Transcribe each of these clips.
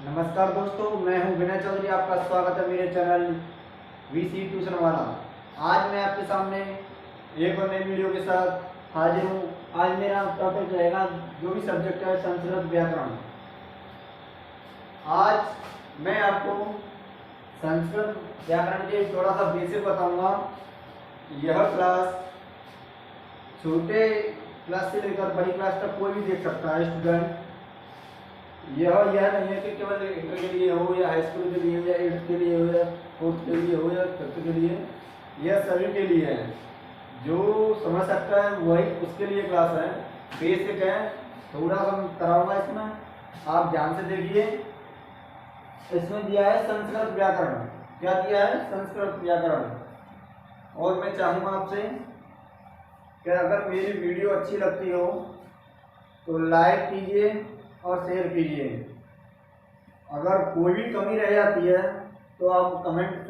नमस्कार दोस्तों, मैं हूं विनय चौधरी। आपका स्वागत है मेरे चैनल वीसी ट्यूशन वाला। आज मैं आपके सामने एक और नई वीडियो के साथ हाजिर हूं। आज मेरा टॉपिक रहेगा जो भी सब्जेक्ट है संस्कृत व्याकरण। आज मैं आपको संस्कृत व्याकरण के थोड़ा सा बेसिक बताऊंगा। यह क्लास छोटे क्लास से लेकर बड़ी क्लास तक कोई भी देख सकता है स्टूडेंट। यह नहीं है कि केवल इंटर के लिए हो या हाई स्कूल के लिए हो या 8th के लिए हो या 4th के लिए हो या 5th के लिए, यह सभी के लिए है। जो समझ सकता है वही उसके लिए क्लास है। बेसिक है, थोड़ा सा कराऊंगा इसमें, आप ध्यान से देखिए। इसमें दिया है संस्कृत व्याकरण। क्या दिया है? संस्कृत व्याकरण। और मैं चाहूँगा आपसे कि अगर मेरी वीडियो अच्छी लगती हो तो लाइक कीजिए और शेयर कीजिए। अगर कोई भी कमी रह जाती है तो आप कमेंट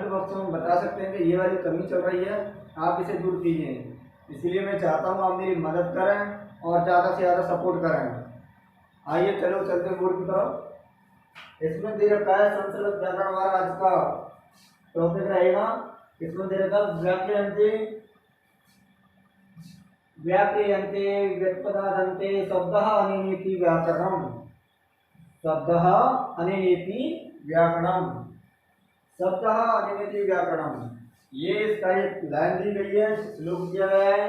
बॉक्स में बता सकते हैं कि ये वाली कमी चल रही है, आप इसे दूर कीजिए। इसलिए मैं चाहता हूँ आप मेरी मदद करें और ज़्यादा से ज़्यादा सपोर्ट करें। आइए चलो चलते बोर्ड की तरफ। इसमें दे रखा है संस्कृत व्याकरण वाला आज का टॉपिक रहेगा। इसमें दे रखा व्याक्रियन्ते व्युत्पदादन्ते शब्दः अनिनेति व्याकरणम्। शब्दः अनिनेति व्याकरणम्। शब्दः अनिनेति व्याकरणम्, ये इसका एक लाइन दी गई है, श्लोक दिया गया है।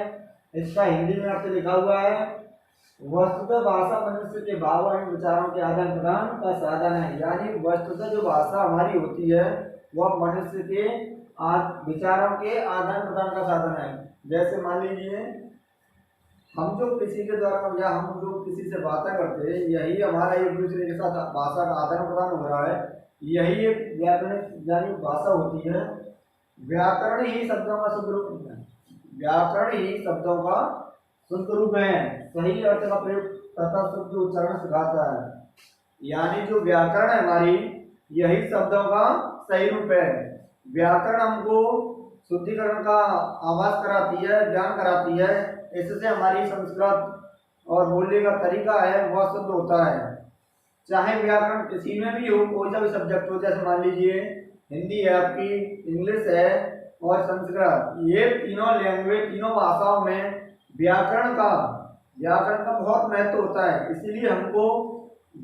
इसका हिंदी में आपसे लिखा हुआ है, वस्तुतः भाषा मनुष्य के भाव और विचारों के आदान प्रदान का साधन है। यानी वस्तुतः जो भाषा हमारी होती है वह मनुष्य के विचारों के आदान प्रदान का साधन है। जैसे मान लीजिए हम जो किसी के द्वारा या हम जो किसी से बातें करते हैं, यही हमारा एक दूसरे के साथ भाषा का आदान प्रदान हो रहा है। यही एक व्याकरण यानी भाषा होती है। व्याकरण ही शब्दों का शुद्ध रूप है। व्याकरण ही शब्दों का शुद्ध रूप है, सही अर्थ का प्रयोग तथा शुद्ध उच्चारण सिखाता है। यानी जो व्याकरण है हमारी, यही शब्दों का सही रूप है। व्याकरण हमको शुद्धिकरण का आभास कराती है, ज्ञान कराती है। इससे हमारी संस्कृत और बोलने का तरीका है वह शुद्ध होता है। चाहे व्याकरण किसी में भी हो, कोई सा भी सब्जेक्ट हो, जैसे मान लीजिए हिंदी है आपकी, इंग्लिश है और संस्कृत, ये तीनों लैंग्वेज, तीनों भाषाओं में व्याकरण का बहुत महत्व होता है। इसीलिए हमको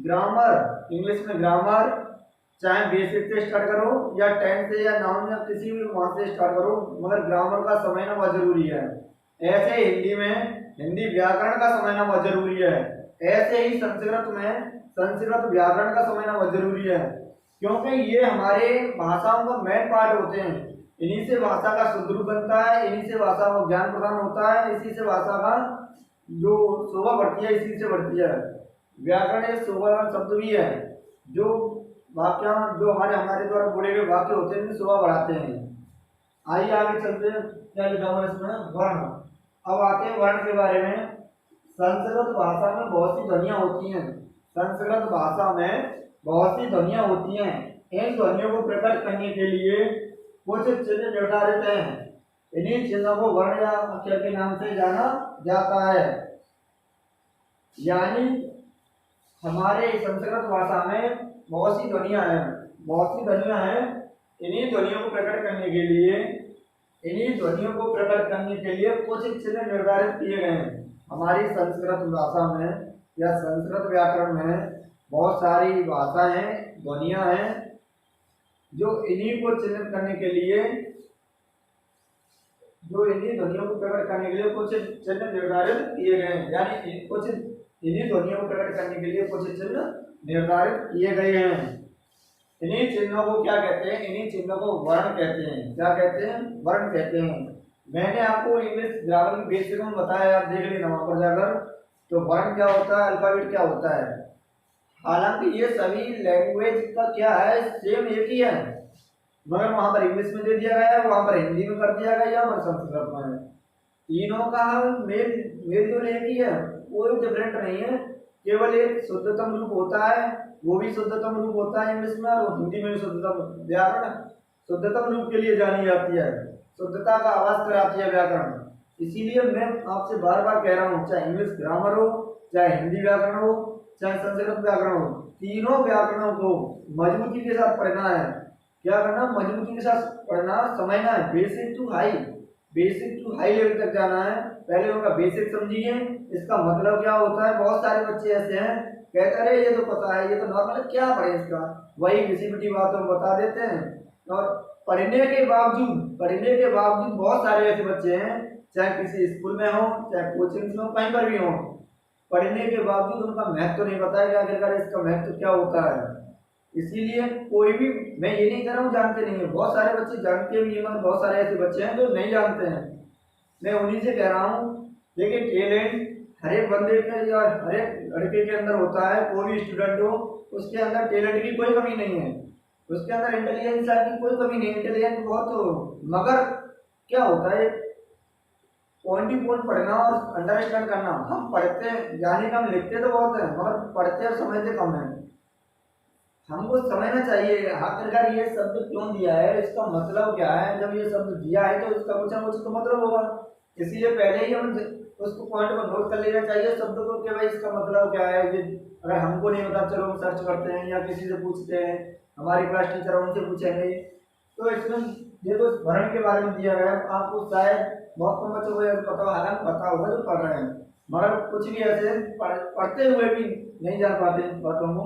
ग्रामर, इंग्लिश में ग्रामर, चाहे बेसिक से स्टार्ट करो या 10 से या 9 या किसी भी वहाँ से स्टार्ट करो, मगर ग्रामर का समझना बहुत जरूरी है। ऐसे हिंदी में हिंदी व्याकरण का समझना बहुत जरूरी है। ऐसे ही संस्कृत में संस्कृत व्याकरण का समझना बहुत जरूरी है, क्योंकि ये हमारे भाषाओं का मेन पार्ट होते हैं। इन्हीं से भाषा का शुद्ध रूप बनता है, इन्हीं से भाषा को ज्ञान प्रदान होता है, इसी से भाषा का जो शोभा बढ़ती है, इसी से बढ़ती है। व्याकरण एक शोभा शब्द भी है। जो वाक्य जो हमारे द्वारा बोले गए वाक्य होते हैं, शोभा बढ़ाते हैं। आइए आगे चलते हैं। क्या लिखा हुआ है इसमें? वर्ण। अब आते हैं वर्ण के बारे में। संस्कृत भाषा में बहुत सी ध्वनियां होती हैं। संस्कृत भाषा में बहुत सी ध्वनियां होती हैं। इन ध्वनियों को प्रकट करने के लिए कुछ चिन्ह निर्धारित हैं। इन्हीं चिन्हों को वर्ण या अक्षर के नाम से जाना जाता है। यानी हमारे संस्कृत भाषा में बहुत सी ध्वनियां हैं। इन्हीं ध्वनियों को प्रकट करने के लिए कुछ चिन्ह निर्धारित किए गए हैं। हमारी संस्कृत भाषा में या संस्कृत व्याकरण में बहुत सारी भाषाएं हैं, ध्वनियां हैं, जो इन्हीं को चिन्हित करने के लिए, जो इन्हीं ध्वनियों को प्रकट करने के लिए कुछ चिन्ह निर्धारित किए गए हैं। यानी इन्हीं ध्वनियों को प्रकट करने के लिए कुछ चिन्ह निर्धारित किए गए हैं। इन्हीं चिन्हों को क्या कहते हैं? इन्हीं चिन्हों को वर्ण कहते हैं। क्या कहते हैं? वर्ण कहते हैं। मैंने आपको इंग्लिश ग्रामर की बेसिक में बताया, आप देख लेना वहां पर जाकर। तो वर्ण क्या होता है, अल्फाबेट क्या होता है। हालांकि ये सभी लैंग्वेज का क्या है, सेम एक ही है, मगर वहां पर इंग्लिश में दे दिया गया है, वहां पर हिंदी में कर दिया गया, यहाँ पर संस्कृत में है। तीनों का मेल जोल एक ही है, कोई डिफरेंट नहीं है। केवल एक शुद्धतम रूप होता है, वो भी शुद्धतम रूप होता है इंग्लिश में, और हिंदी में भी शुद्धतम। व्याकरण शुद्धतम रूप के लिए जानी जाती है, शुद्धता का आभास कराती है व्याकरण। इसीलिए मैं आपसे बार बार कह रहा हूँ, चाहे इंग्लिश ग्रामर हो, चाहे हिंदी व्याकरण हो, चाहे संस्कृत व्याकरण हो, तीनों व्याकरणों को मजबूती के साथ पढ़ना है। क्या करना? मजबूती के साथ पढ़ना, समझना है। बेसिक टू हाई लेवल तक जाना है। पहले उनका बेसिक समझिए, इसका मतलब क्या होता है। बहुत सारे बच्चे ऐसे हैं कहते हैं अरे ये तो पता है, ये तो नॉर्मल है, क्या पढ़े इसका, वही घिसी पिटी बातों में बता देते हैं। और पढ़ने के बावजूद बहुत सारे ऐसे बच्चे हैं, चाहे किसी स्कूल में हो, चाहे कोचिंग में हो, कहीं पर भी हो, पढ़ने के बावजूद उनका महत्व नहीं पता है कि आखिरकार इसका महत्व क्या होता है। इसीलिए कोई भी, मैं ये नहीं कह रहा हूँ जानते नहीं है, बहुत सारे बच्चे जानते भी हैं, मगर बहुत सारे ऐसे बच्चे हैं जो नहीं जानते हैं, मैं उन्हीं से कह रहा हूँ। लेकिन टैलेंट हर एक बंदे के या हर एक लड़के के अंदर होता है, कोई भी स्टूडेंट हो उसके अंदर टैलेंट की कोई कमी नहीं है, उसके अंदर इंटेलिजेंस की कोई कमी नहीं, इंटेलिजेंस बहुत हो। मगर क्या होता है, पॉइंट टू पॉइंट पढ़ना और अंडरस्टैंड करना। हम पढ़ते यानी कि हम लिखते तो बहुत है, मगर पढ़ते और समझते कम है। हमको समझना चाहिए आखिरकार ये शब्द क्यों दिया है, इसका मतलब क्या है। जब ये शब्द दिया है तो इसका कुछ ना कुछ तो मतलब होगा। इसीलिए पहले ही हम उसको पॉइंट पर नोट कर लेना चाहिए शब्द को कि भाई इसका मतलब क्या है। ये अगर हमको नहीं पता, चलो हम सर्च करते हैं या किसी से पूछते हैं, हमारी क्लास टीचर उनसे पूछेंगे। तो इसमें ये तो वर्ण के बारे में दिया गया है, आपको शायद बहुत कम बच्चों को पता, हालांकि पता होगा जो पढ़ रहे हैं, मगर कुछ भी ऐसे पढ़ते हुए भी नहीं जान पाते बातों को।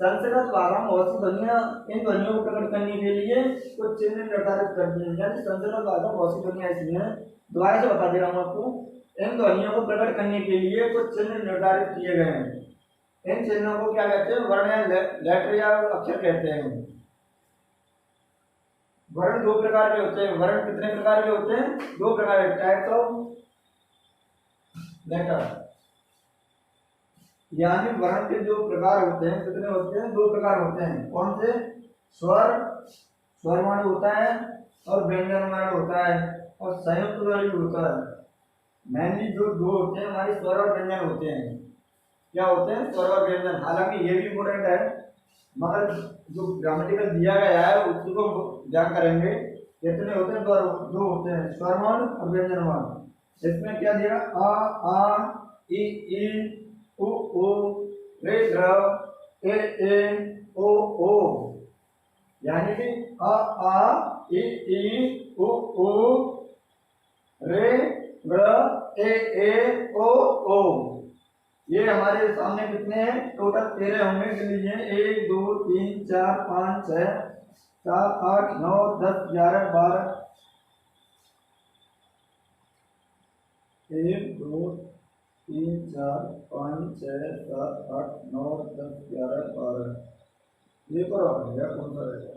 संस्कृत भाषा में बहुत सी ध्वनियां, इन ध्वनियों को प्रकट करने के लिए कुछ चिन्ह निर्धारित करती हैं। यानी संस्कृत भाषा में बहुत सी ध्वनियां ऐसी हैं, दोबारा से बता दे रहा हूँ आपको, इन ध्वनियों को प्रकट करने के लिए कुछ चिन्ह निर्धारित किए गए हैं। इन चिन्हों को क्या कहते हैं? वर्ण या लेटर या अक्षर कहते हैं। वर्ण दो प्रकार के होते हैं। वर्ण कितने प्रकार के होते हैं? दो प्रकार के, टाइप्स ऑफ लेटर। यानी वर्ण के जो प्रकार होते हैं, कितने होते हैं? दो प्रकार होते हैं। कौन से? स्वर, स्वर वर्ण होता है, और व्यंजन वर्ण होता है, और संयुक्त वर्ण होता है। मेनली जो दो होते हैं हमारे, स्वर और व्यंजन होते हैं। क्या होते हैं? स्वर और व्यंजन। हालांकि ये भी इम्पोर्टेंट है, मगर जो ग्रामेटिकल दिया गया है उसी को ध्यान करेंगे। कितने होते हैं? दो होते हैं, स्वर वर्ण और व्यंजन वर्ण। इसमें क्या दिया? आ ई उ ऊ, रे र, ए ओ ओ। यानी कि आ ई उ ऊ, रे र, ए ओ ओ। ये हमारे सामने कितने हैं? टोटल 13 होंगे, गिन लीजिए। 1 2 3 4 5 6 7 8 9 10 11 12। 1 2 3 4 5 6 7 8 9 10 11 12। ये पर आ गया, कौन सा रहेगा?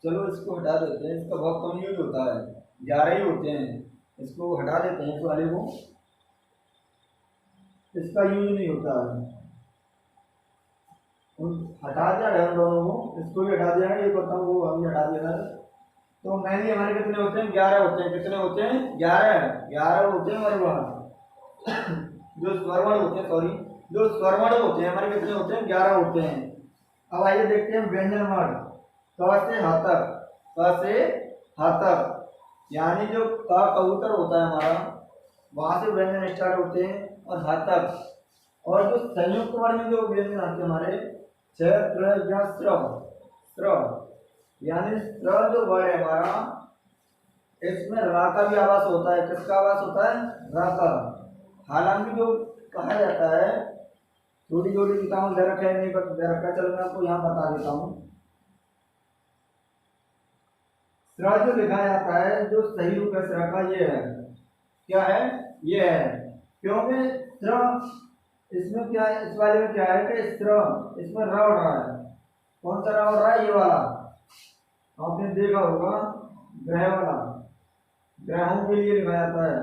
चलो इसको हटा देते हैं, इसका बहुत कम यूज होता है, 11 ही होते हैं। इसको हटा देते हैं, इस वाले को, इसका यूज नहीं होता है। हटा दिया गया उन दोनों को, इसको भी हटा दिया है, ये करता हूँ, वो अभी हटा दिया है। तो मैंने हमारे कितने होते हैं? 11 होते हैं। कितने होते हैं? 11 होते हैं हमारे वहाँ। जो स्वरवर्ण होते हैं, सॉरी, जो स्वरवर्ण होते हैं हमारे कितने होते हैं? 11 होते हैं। अब आइए देखते हैं व्यंजन वर्ण। क से ह तक, क से ह तक, यानी जो क कबूतर होता है हमारा, वहां से व्यंजन स्टार्ट होते हैं, और ह तक। और जो संयुक्त वर्ण में जो व्यंजन आते हैं हमारे, छ त्र या स्र, यानी स्र जो वर्ड है हमारा, इसमें रा का भी आवाज होता है। किसका आवाज होता है? रा का। हालांकि जो कहा जाता है, छोटी छोटी किताबों दे रखा है, नहीं दे रखा है, चलो मैं आपको यहाँ बता देता हूँ। स्र जो लिखा जाता है, जो सही रूप है स्र का, ये है। क्या है? ये है। क्योंकि स्र, इसमें क्या है, इस वाले में क्या है कि स्र, इसमें र उड़ रहा है। कौन सा र उड़ रहा है? ये वाला, आपने देखा होगा, ग्रह वाला, ग्रहों के लिए लिखा जाता है,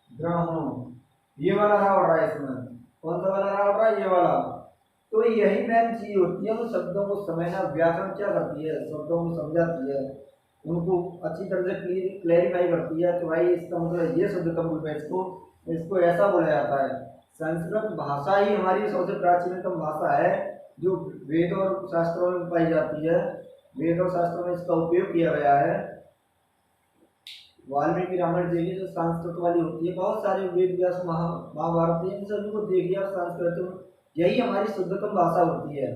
ग्रहों। ये वाला रहा उड़ रहा है इसमें। कौन सा वाला रहा उड़ रहा है? ये वाला। तो यही मेन चीज होती है, उन शब्दों को समझना। व्याकरण क्या करती है? शब्दों को समझाती है, उनको अच्छी तरह से क्लैरिफाई करती है कि भाई इसका मतलब ये शब्द कब बोलता है, इसको इसको ऐसा बोला जाता है। संस्कृत भाषा ही हमारी सबसे प्राचीनतम भाषा है, जो वेद और शास्त्रों में पाई जाती है। वेद और शास्त्रों में इसका उपयोग किया गया है। वाल्मीकि रामायण देखिए जो संस्कृत वाली होती है, बहुत सारे वेद व्यास महाभारत इन सभी को देखिए आप संस्कृत में, यही हमारी शुद्धतम भाषा होती है।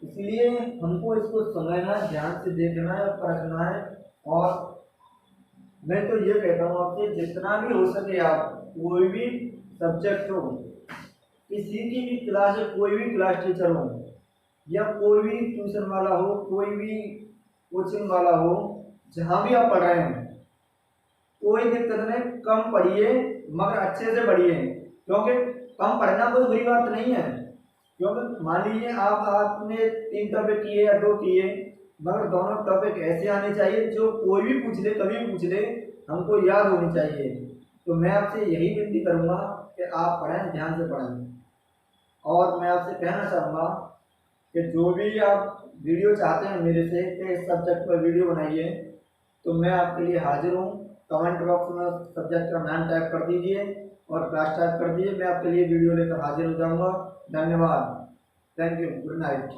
इसलिए हमको इसको समझना, ध्यान से देखना है, परखना है। और मैं तो ये कहता हूँ आपसे, जितना भी हो सके आप कोई भी सब्जेक्ट हो, किसी की भी क्लास है, कोई भी क्लास टीचर हो या कोई भी ट्यूशन वाला हो, कोई भी कोचिंग वाला हो, जहाँ भी आप पढ़ रहे हैं कोई दिक्कत नहीं, कम पढ़िए मगर अच्छे से पढ़िए। क्योंकि कम पढ़ना कोई बुरी बात नहीं है, क्योंकि मान लीजिए आपने 3 टॉपिक किए या 2 किए, मगर दोनों टॉपिक ऐसे आने चाहिए जो कोई भी पूछ ले, कभी भी पूछ ले, हमको याद होनी चाहिए। तो मैं आपसे यही विनती करूँगा कि आप पढ़ें, ध्यान से पढ़ें। और मैं आपसे कहना चाहूँगा कि जो भी आप वीडियो चाहते हैं मेरे से कि इस सब्जेक्ट पर वीडियो बनाइए, तो मैं आपके लिए हाजिर हूँ। कमेंट बॉक्स में सब्जेक्ट का नाम टाइप कर दीजिए और क्लास टाइप कर दीजिए, मैं आपके लिए वीडियो लेकर हाजिर हो जाऊँगा। धन्यवाद। Thank you. Good night.